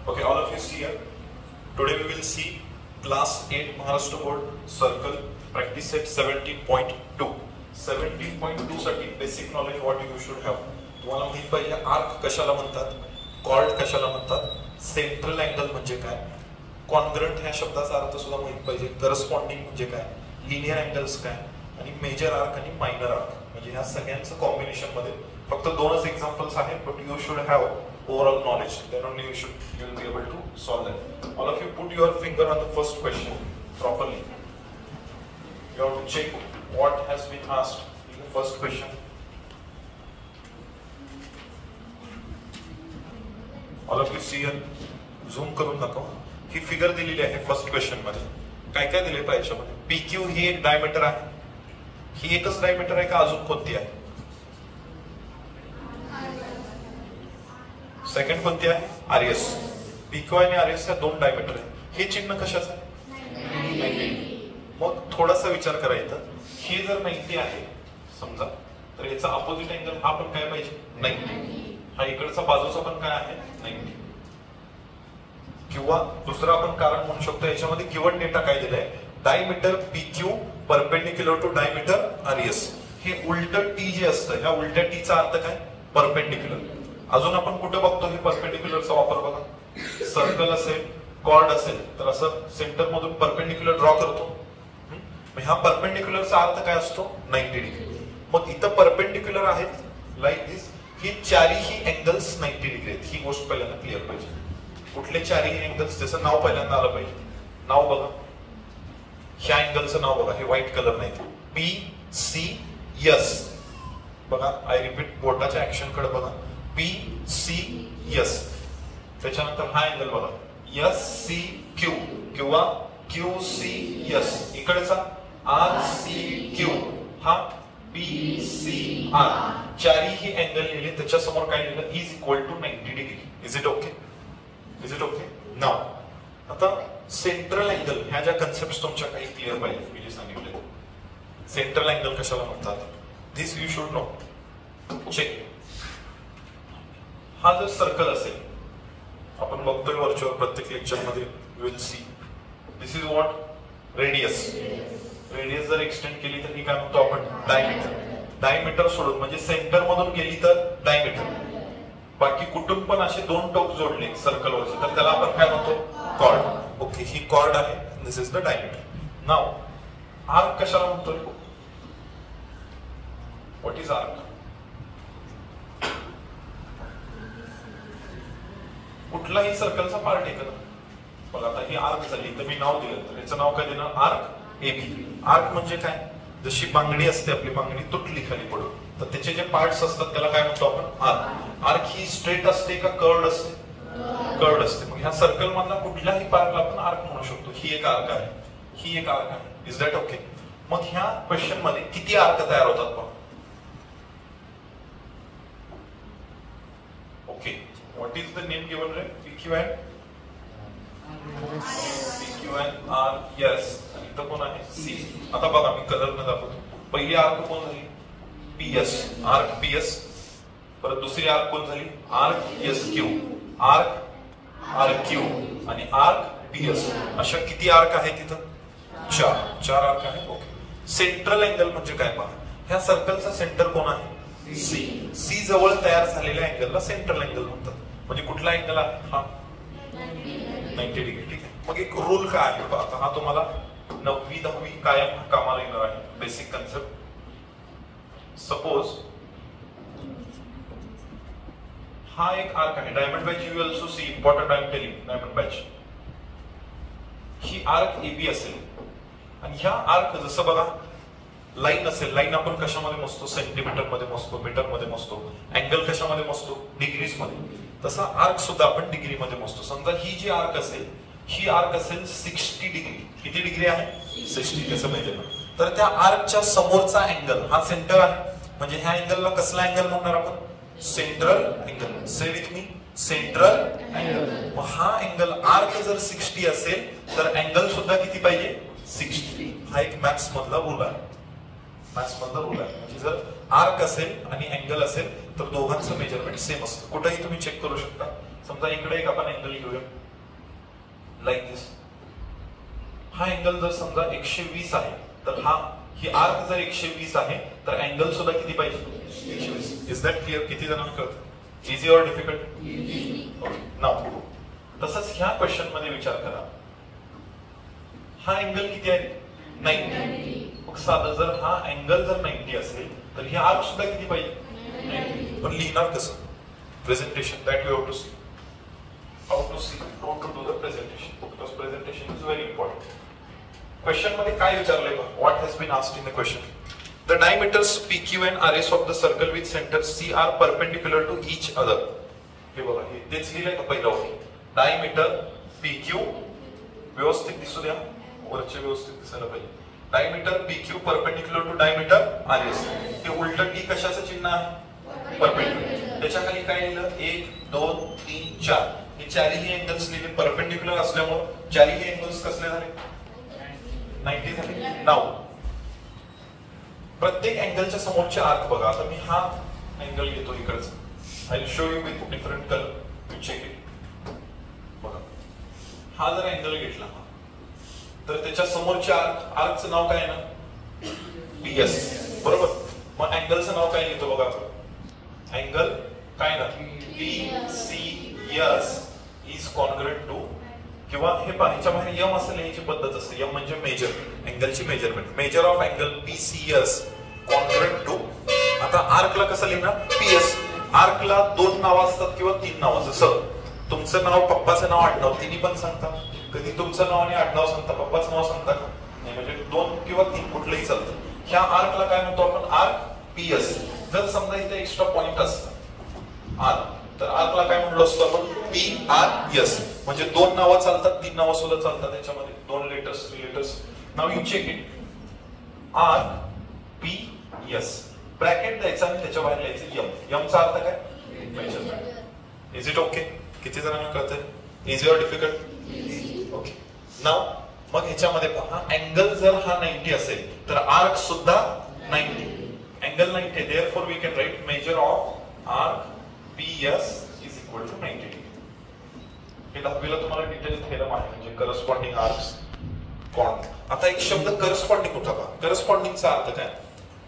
Okay, all of you see here. Today we will see class 8 Maharashtra Board circle practice set 17.2. 17.2 साठी basic knowledge what you should have. तुम्हाला माहित पाहिजे arc कशाला म्हणतात, cord कशाला म्हणतात, सेंट्रल अँगल म्हणजे काय, कॉन्ग्रंट ह्या शब्दाचा अर्थ सुद्धा माहित पाहिजे, करस्पॉन्डिंग म्हणजे काय, लिनियर अँगल्स काय आणि मेजर आर्क आणि मायनर आर्क. म्हणजे ह्या सगळ्यांचं कॉम्बिनेशन मध्ये फक्त दोनच एक्झाम्पल्स आहेत, but you should have overall knowledge, then only you will be able to solve that. All of you put your finger on the first question properly. You have to check what has been asked in the first question. All of you see here, zoom करून दाखवा. ही figure दिलेली आहे first question मध्ये. काय काय दिले पाहिजे याच्यामध्ये? PQ ही एक डायमीटर आहे. ही एकच डायमीटर आहे का अजून कोणती आहे? सेकंड कोणती आहे? आरएस. PQ आणि आरएस या दोन डायमीटर आहे. हे चिन्ह कशाचं आहे? मग थोडासा विचार करायचा. हे जर 90 आहे समजा, तर याचा अपोजिट अँगल हा पण काय पाहिजे? 90. हा इकडचा बाजूचा पण काय आहे? 90. किंवा दुसरं आपण कारण म्हणू शकतो, याच्यामध्ये गिवन डेटा काय दिलाय? Diameter PQ perpendicular to diameter RS. हे उलट टी जे असतं, ह्या उलट्या टीचा अर्थ काय? परपेंडिक्युलर. अजून आपण कुठे बघतो हे परपेंडिक्युलरचा वापर? बघा, सर्कल असेल, कॉर्ड असेल, तर असं सेंटर मधून परपेंडिक्युलर ड्रॉ करतो. ह्या परपेंडिक्युलरचा अर्थ काय असतो? 90 डिग्री. मग इथं परपेंडिक्युलर आहेत लाईक दिस. ही चारही अँगल्स 90 डिग्री आहेत. ही गोष्ट पहिल्यांदा क्लिअर पाहिजे. कुठले चारही अँगल्स, त्याचं नाव पहिल्यांदा आलं पाहिजे. नाव बघा, ह्या अँगलचं नाव बघा, हे व्हाईट कलर नाही, PCS. बघा, आय रिपीट, बोटाच्या ऍक्शन कडे बघा, PCS. त्याच्यानंतर हा अँगल बघा, SCQ किंवा QCS. इकडचा RCQ, हा PCR. चारही अँगल लिहिले, त्याच्यासमोर काय लिहिलं? Is equal to 90 degree. Is it okay? Is it okay? नाव आता सेंट्रल अँगल ह्या ज्या कन्सेप्ट तुमच्या काही क्लिअर पाहिजे. मी जे सांगितले सेंट्रल अँगल कशाला म्हणतात, दिस यू शुड नो. चेक. हा जर सर्कल असेल, आपण बघतोय व्हर्च्युअल प्रत्येक लेक्चर मध्ये, will see this is what? Radius. Radius जर एक्सटेंड केली तर ही काय म्हणतो आपण? डायमीटर. डायमीटर सोडून म्हणजे सेंटर मधून गेली तर डायमीटर. बाकी कुठून पण असे दोन टोक जोडले सर्कल वरचे तर त्याला आपण काय म्हणतो? कॉर्ड. ओके, ही कॉर्ड आहे. This is the diameter. नाव आर्क कशाला म्हणतोय? What is arc? कुठलाही सर्कलचा पार्ट आहे का? बघा, आता ही आर्क झाली तर मी नाव दिलं, तर याचं नाव काय देणार? Arc AB. आर्क म्हणजे काय? जशी बांगडी असते, आपली बांगडी तुटली खाली पडून, तर त्याचे जे पार्ट्स असतात त्याला काय म्हणतो आपण? आर्क. आर्क ही स्ट्रेट असते का कर्व्ड असते? कर्व्ड असते. मग ह्या सर्कल मधला कुठल्याही पार्टला आपण आर्क म्हणू शकतो. ही एक आर्क आहे, ही एक आर्क आहे. Is that okay? मग ह्या क्वेश्चन मध्ये किती आर्क तयार होतात पहा. Okay, what is the name given, right? PQ and R. Yes. आणि इथं कोण आहे? C. आता बघा, मी कलर न दाखवतो. पहिली आर्क कोण झाली? PS. Arc PS. परत दुसरी आर्क कोण झाली? Arc SQ. आर्क RQ आणि आर्क PS. अशा किती आर्क आहेत तिथं? चार आर्क आहेत. ओके. सेंट्रल अँगल म्हणजे काय पहा. ह्या सर्कलचा सेंटर कोण आहे? C जवळ तयार झालेल्या अँगलला सेंट्रल अँगल म्हणतात. म्हणजे कुठला अँगल आहे? हा 90 डिग्री. ठीक आहे. मग एक रूल काय आहे पहा. हा तुम्हाला 9वी 10वी कायम कामाला येणार आहे. Basic concept. सपोज हा एक आर्क आहे. Diamond batch you also see. Important I am telling. Diamond batch he arc AB असेल आणि ह्या आर्क जसं बघा लाईन असेल, लाईन आपण कशामध्ये मोजतो? सेंटीमीटर मध्ये मोजतो, मीटर मध्ये मोजतो. अँगल कशामध्ये मोजतो? डिग्रीज मध्ये. तसा आर्क सुद्धा आपण डिग्री मध्ये मोजतो. समजा ही जी आर्क असेल, ही आर्क असेल 60 डिग्री. किती डिग्री आहे? 60. कसं माहिती ना? तर त्या आर्कच्या समोरचा अँगल हा सेंटर आहे. म्हणजे ह्या अँगलला कसला अँगल म्हणणार आपण? Central angle. Say with me, central angle. मग हा अँगल आर्क जर 60 असेल तर अँगल सुद्धा किती पाहिजे? 60. हा एक मॅथ्स मधला रूल आहे. मॅथ्स मधला रूल आहे. म्हणजे जर आर्क असेल आणि अँगल असेल तर दोघांचं मेजरमेंट सेम असतं. कुठेही तुम्ही चेक करू शकता. समजा इकडे एक आपण अँगल घेऊया लाईक दिस. हा अँगल जर समजा 120 आहे तर ही आर्क जर 120 आहे तर अँगल सुद्धा किती पाहिजे 120. Is that clear? किती जणांना कळतं? Easy or difficult? नाउ तसंच ह्या क्वेश्चन मध्ये विचार करा. हा अँगल किती आहे 90. मग साधं जर हा अँगल जर 90 असेल तर ही आर्क सुद्धा किती पाहिजे 90. पण लिहिणार कसं? Presentation that you have to see. How to do the presentation, because presentation is very important. Question मध्ये काय विचारलंय बघ. What has been asked in the question? The diameters PQ and RS of the circle with center C are perpendicular to each other. हे बघा, हे तेच लिहिलंय का पहिला होती. डायमीटर PQ व्यवस्थित दिसू द्या, वरचे व्यवस्थित दिसायला पाहिजे. Diameter PQ perpendicular to diameter RS. हे उलट टी कशाचं चिन्ह आहे? परपेंडिक्युलर. त्याच्या खाली काय लिहिलं? 1 2 3 4. हे चारही अँगल्स लिहिले परपेंडिक्युलर असल्यामुळे चारही अँगल्स कसले झाले 90 झाले. नाउ प्रत्येक अँगलच्या समोरचे आर्क बघा. आता मी हा अँगल घेतो इकडचा. I will show you with different colour. You check it. बघा, हा जर अँगल घेतला तर त्याच्या समोरचे आर्कचं नाव काय आहे ना? PS. बरोबर. मग अँगलचं नाव काय घेतो बघा. अँगल काय ना? PCS इज कॉन्ग्रुएंट टू, किंवा हे पाहिच्या बाहेर यम असं लिहायची पद्धत असते. यम म्हणजे मेजर, अँगलची measurement. Measure of angle PCS congruent to. आता आर्कला कसं लिहिणार? PS. आर्कला 2 नावं असतात किंवा 3 नावं. जसं तुमचं नाव, पप्पाचं नाव, आडनाव तिन्ही पण सांगता. कधी तुमचं नाव आणि आडनाव सांगता, पप्पाचं नाव सांगता का? नाही. म्हणजे 2 किंवा 3 कुठलंही चालतं. ह्या आर्कला काय म्हणतो आपण? Arc PS. जर समजा इथे एक्स्ट्रा पॉइंट असतं आर्क, तर आर्कला काय म्हणलो असतो आपण? PRS. म्हणजे 2 नावं चालतात, 3 नावं सुद्धा चालतात. त्याच्यामध्ये 2 लेटर्स, 3 लेटर्स. नाव you check it. RPS. Bracket द्यायचा आणि त्याच्या बाहेर लिहायचं यम. यमचा अर्थ काय? मेजरमेंट. Is it okay? किती जणांना कळतंय? Easy or difficult? ओके. नाव मग ह्याच्यामध्ये पहा, अँगल जर हा 90 असेल तर आर्क सुद्धा 90. Angle 90. Therefore we can write measure of arc PS is equal to 90 degree. हे 10वीला तुम्हाला डिटेल थेरम आहे, म्हणजे करस्पॉन्डिंग आर्क्स. आता एक शब्द करस्पॉन्डिंग होता का? करस्पॉन्डिंगचा अर्थ काय?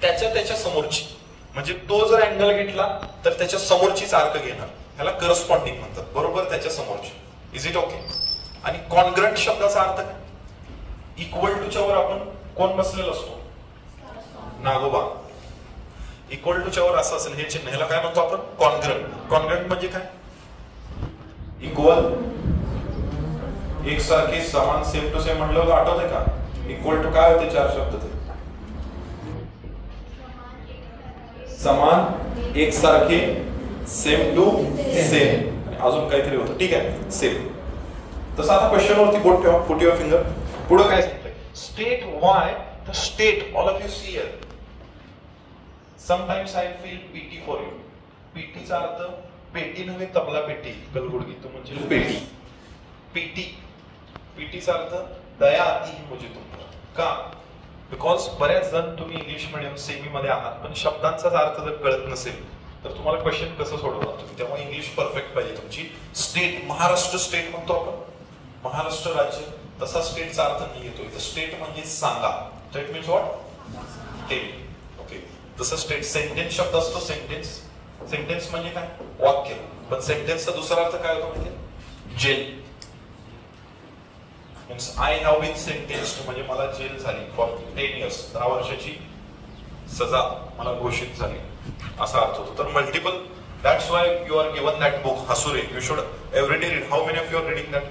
त्याच्या समोरची. म्हणजे तो जर अँगल घेतला तर त्याच्या समोरचीच आर्क घेणार. ह्याला करस्पॉन्डिंग म्हणतात. बरोबर, त्याच्या समोरची. Is it okay? आणि कॉन्ग्रुएंट शब्दाचा अर्थ काय? इक्वल टूच्या वर आपण कोण बसलेला असतो? नागोबा. इक्वल टूच्या वर असं असेल हे चिन्ह, ह्याला काय म्हणतो आपण? कॉन्ग्रुएंट. कॉन्ग्रुएंट म्हणजे काय? इक्वल, एकसारखे, समान, सेम टू सेम म्हणलं होतं, आठवतंय का? इक्वल टू काय होते? 4 शब्द ते. समान, एकसारखे, सेम टू सेम, आणि अजून काहीतरी होतं. ठीक आहे, सेम. तसं आता क्वेश्चन वरती बोट ठेवा, पुट युअर फिंगर. पुढे काय सांगितलंय? State why the state, all of you see here. Sometimes I feel pity for you. पीटीचा अर्थ पेटी नव्हे, तबला पेटी, गलगुडगी, तो म्हणजे पेटी. पीटीचा अर्थ दया आती ही मुझे तुम पर. का? बिकॉज बऱ्याच जण तुम्ही इंग्लिश मीडियम सेमी मध्ये आहात, पण शब्दांचा अर्थ जर कळत नसेल तर तुम्हाला क्वेश्चन कसं सोडवणार तुम्ही? त्यामुळे इंग्लिश परफेक्ट पाहिजे तुमची. स्टेट, महाराष्ट्र स्टेट म्हणतो आपण, महाराष्ट्र राज्य. तसा स्टेटचा अर्थ नाही येतो इथं. स्टेट म्हणजे सांगा. State means what? टेल. जसं स्टेट सेंटेन्स शब्द असतो. सेंटेन्स म्हणजे काय? वाक्य. पण सेंटेन्सचा दुसरा अर्थ काय होतो म्हणजे? Jail. Means I have been sentenced म्हणजे मला जेल झाली फॉर 10 years, 10 वर्षाची सजा मला घोषित झाली, असा अर्थ होतो. तर multiple, that's why you are given that book हसुरे. You should everyday read. How many of you are reading that?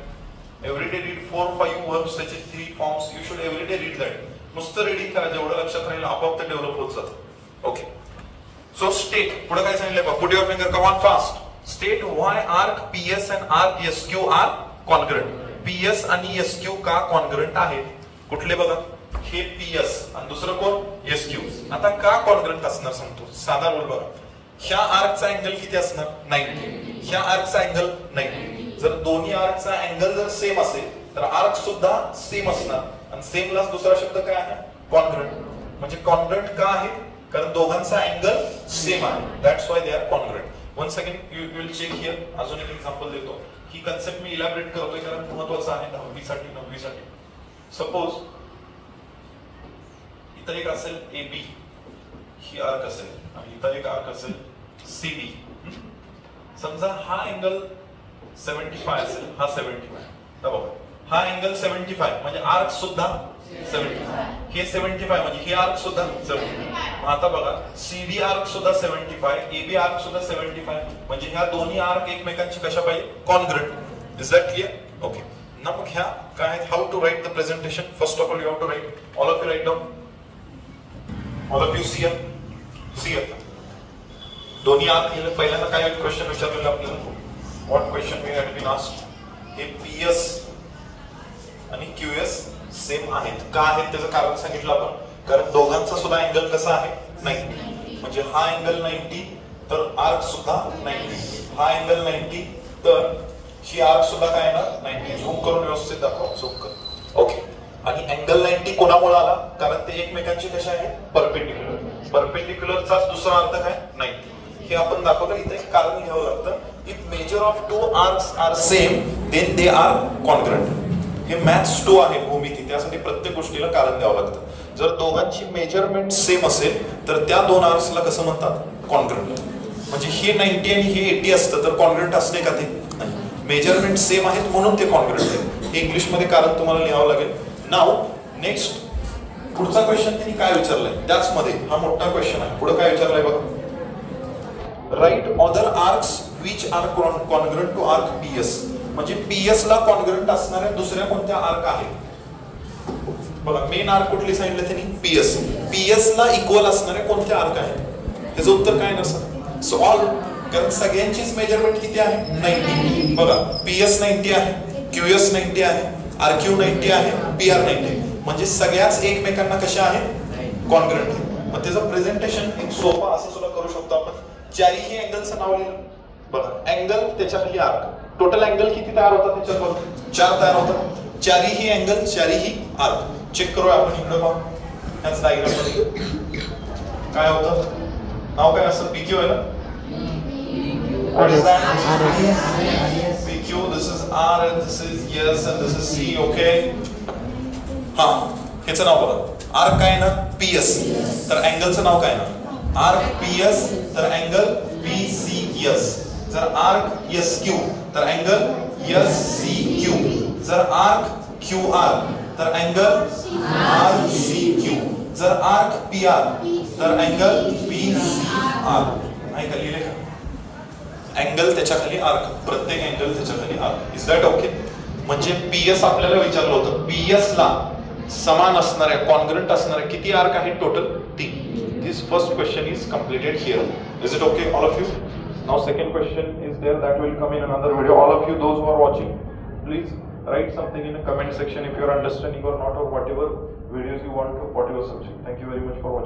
Everyday read 4-5 verbs, त्याचे 3 forms. You should everyday read that. नुसतं रीडिंग करा, जेवढं लक्षात राहील आपोआप ते डेव्हलप होत जातं. ओके. सो स्टेट, पुढे काय सांगितलंय बघा. Put your finger, come on fast. State why arc PS and arc SQ are congruent. PS आणि SQ का कॉन्ग्रुएंट आहेत? कुठले बघा, हे PS आणि दुसरं कोण? SQ. आता का कॉन्ग्रुएंट असणार सांगतो. साधा रूल बघा. ह्या आर्कचा अँगल किती असणार? 90. ह्या आर्कचा अँगल 90. जर दोन्ही आर्कचा अँगल जर सेम असेल तर आर्क सुद्धा सेम असणार. आणि सेमला दुसरा शब्द काय आहे? कॉन्ग्रुएंट. म्हणजे कॉन्ग्रुएंट का आहे? कारण दोघांचा अँगल सेम आहे. That's why they are congruent. One second you will check here. अजून एक एक्झाम्पल देतो. ही कन्सेप्ट मी इलॅबरेट करतोय कारण महत्वाचं आहे 10वी साठी. सपोज इथं एक असेल AB, ही आर्क असेल आणि इथं एक आर्क असेल CB. समजा हा अँगल 75 असेल, हा 75. बघा हा अँगल 75 म्हणजे आर्क सुद्धा 75. हे 75 म्हणजे हे आर्क सुद्धा 75. आता बघा CD आर्क सुद्धा 75, AB आर्क सुद्धा 75 म्हणजे ह्या दोन्ही आर्क एकमेकांची कशा पाहिजे? Congruent. Is that clear? Okay. ना मग ह्या काय आहेत? How to write the presentation. First of all you have to write. All of you write down. All of you see here. दोन्ही आर्क लिहिले. पहिल्यांदा काय क्वेश्चन विचारलेला आपल्याला? What question we had been asked? हे PS आणि QS same आहेत. का आहेत त्याचं कारण सांगितलं आपण. कारण दोघांचा सुद्धा अँगल कसा आहे? 90. म्हणजे हा अँगल 90 तर आर्क सुद्धा 90. हा अँगल 90 तर ही आर्क सुद्धा काय येणार? 90. झूम करून व्यवस्थित दाखव. झूम कर. ओके. आणि अँगल 90 कोणामुळे आला? कारण ते एकमेकांचे कसे आहेत? परपेंडिक्युलर. परपेंडिक्युलरचाच दुसरा अर्थ काय? 90. हे आपण दाखवलं. इथे एक कारण घ्यावं लागतं. If measure of two arcs are same then they are congruent. हे मॅथ्स 2 आहे भूमिती. त्यासाठी प्रत्येक गोष्टीला कारण द्यावं लागतं. जर दोघांची मेजरमेंट सेम असेल तर त्या दोन आर्क्सला कसं म्हणतात? कॉन्ग्रुएंट. म्हणजे हे 90 आणि हे 80 असतं तर कॉन्ग्रुएंट असते का? ते नाही. मेजरमेंट सेम आहेत म्हणून ते कॉन्ग्रुएंट आहे. हे इंग्लिश मध्ये कारण तुम्हाला लिहावं लागेल. नाउ नेक्स्ट पुढचा क्वेश्चन त्यांनी काय विचारलाय त्याच मध्ये हा मोठा क्वेश्चन आहे. पुढे काय विचारलंय बघा. Write other arcs which are congruent to arc PS. म्हणजे PS ला कॉन्ग्रुएंट असणाऱ्या दुसऱ्या कोणत्या आर्क आहेत? बघा मेन आर्क कुठली सांगितलं त्यांनी? PS ला इक्वल असणारे कोणते आर्क आहेत? त्याचं उत्तर काय नसतं. So all. कारण सगळ्यांचीच मेजरमेंट किती आहे? 90. बघा PS 90 आहे, QS 90 आहे, RQ 90 आहे, PR 90. म्हणजे सगळ्याच एकमेकांना कशा आहेत? कॉन्ग्रुएंट. मग त्याचं प्रेझेंटेशन एक सोपं असं सुद्धा करू शकतो आपण. चारही अँगलचं नाव लिहिलं. बघा अँगल त्याच्या खाली आर्क. टोटल अँगल किती तयार होतात त्याच्यात? 4 तयार होतात. चारही अँगल चारही आर्क. चेक करूया आपण इकडे पहा. ह्याच डायग्राम मध्ये काय होतं? नाव काय असं? PQ आहे ना? What is that? PQ. This is R and this is S and this is C. Okay. हा ह्याचं नाव बघा. आर्क काय ना? PS. तर अँगलचं नाव काय ना? Arc PS. तर अँगल PCS. जर आर्क SQ तर अँगल SCQ. जर आर्क QR तर अँगल RCQ. जर आर्क PR तर अँगल PCR. नाही का लिहिले का? अँगल त्याच्या खाली आर्क. प्रत्येक अँगल त्याच्या खाली आर्क. Is that okay? म्हणजे PS आपल्याला विचारलं होतं. PS ला समान असणाऱ्या कॉन्ग्रुएंट असणाऱ्या किती आर्क आहेत? Total 3. This first question is completed here. Is it okay, all of you? Now second question is there that will come in another video. All of you, those who are watching, please write something in the comment section if you are understanding or not, or whatever videos you want to, whatever subject. Thank you very much for watching.